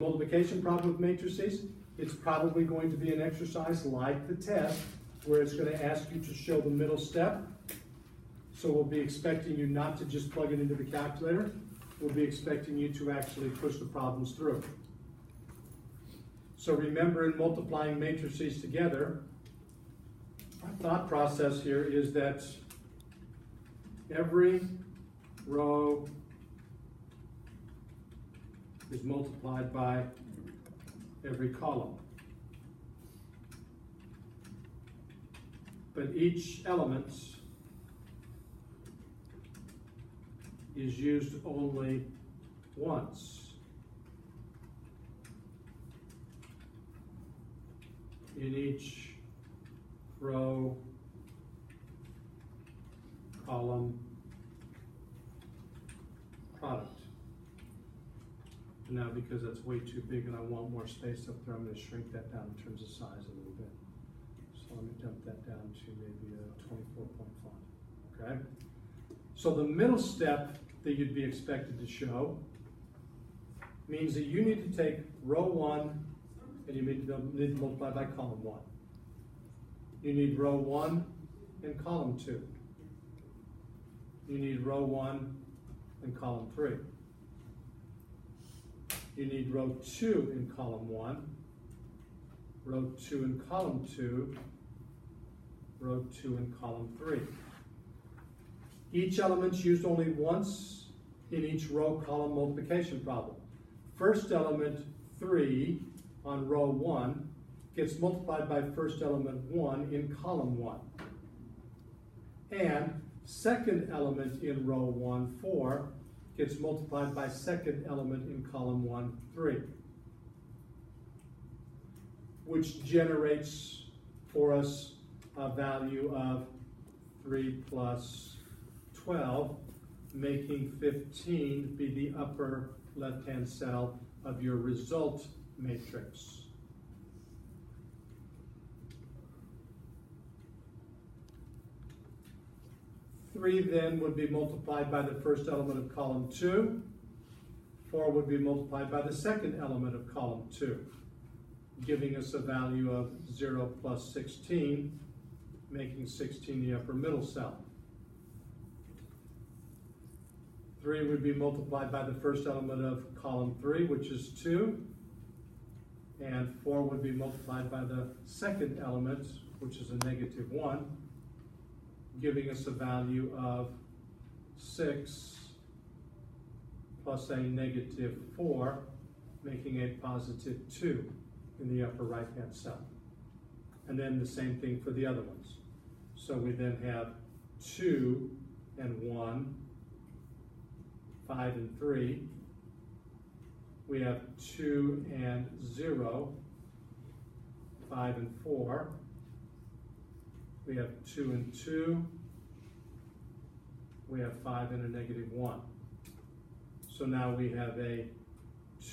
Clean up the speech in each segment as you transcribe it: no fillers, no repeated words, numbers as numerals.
Multiplication problem with matrices, it's probably going to be an exercise like the test where it's going to ask you to show the middle step. So we'll be expecting you not to just plug it into the calculator. We'll be expecting you to actually push the problems through. So remember, in multiplying matrices together, our thought process here is that every row is multiplied by every column. But each element is used only once. In each row, column, product. Now, because that's way too big and I want more space up there, I'm going to shrink that down in terms of size a little bit. So let me dump that down to maybe a 24-point font, okay? So the middle step that you'd be expected to show means that you need to take row 1 and you need to multiply by column 1. You need row 1 and column 2. You need row 1 and column 3. You need row 2 in column 1, row 2 in column 2, row 2 in column 3. Each element's used only once in each row column multiplication problem. First element 3 on row 1 gets multiplied by first element 1 in column 1. And second element in row 1, 4, gets multiplied by second element in column 1, 3, which generates for us a value of 3 plus 12, making 15 be the upper left-hand cell of your result matrix. Three then would be multiplied by the first element of column 2. 4 would be multiplied by the second element of column 2, giving us a value of 0 plus 16, making 16 the upper middle cell. 3 would be multiplied by the first element of column 3, which is 2. And 4 would be multiplied by the second element, which is a negative 1, giving us a value of 6 plus a negative 4, making a positive 2 in the upper right-hand cell. And then the same thing for the other ones. So we then have 2 and 1, 5 and 3. We have 2 and 0, 5 and 4. We have 2 and 2. We have 5 and a negative 1. So now we have a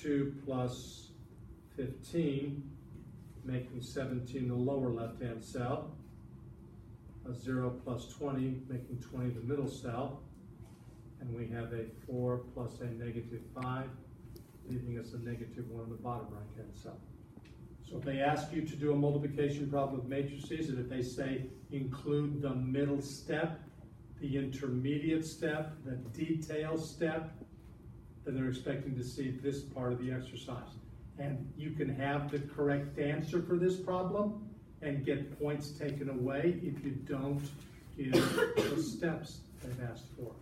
2 plus 15, making 17 the lower left-hand cell. A 0 plus 20, making 20 the middle cell. And we have a 4 plus a negative 5, leaving us a negative 1 in the bottom right-hand cell. So if they ask you to do a multiplication problem with matrices, and if they say include the middle step, the intermediate step, the detail step, then they're expecting to see this part of the exercise. And you can have the correct answer for this problem and get points taken away if you don't give the steps they've asked for.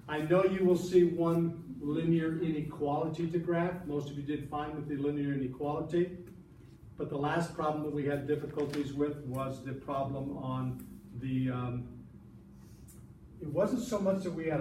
I know you will see one linear inequality to graph. Most of you did fine with the linear inequality. But the last problem that we had difficulties with was the problem on the, it wasn't so much that we had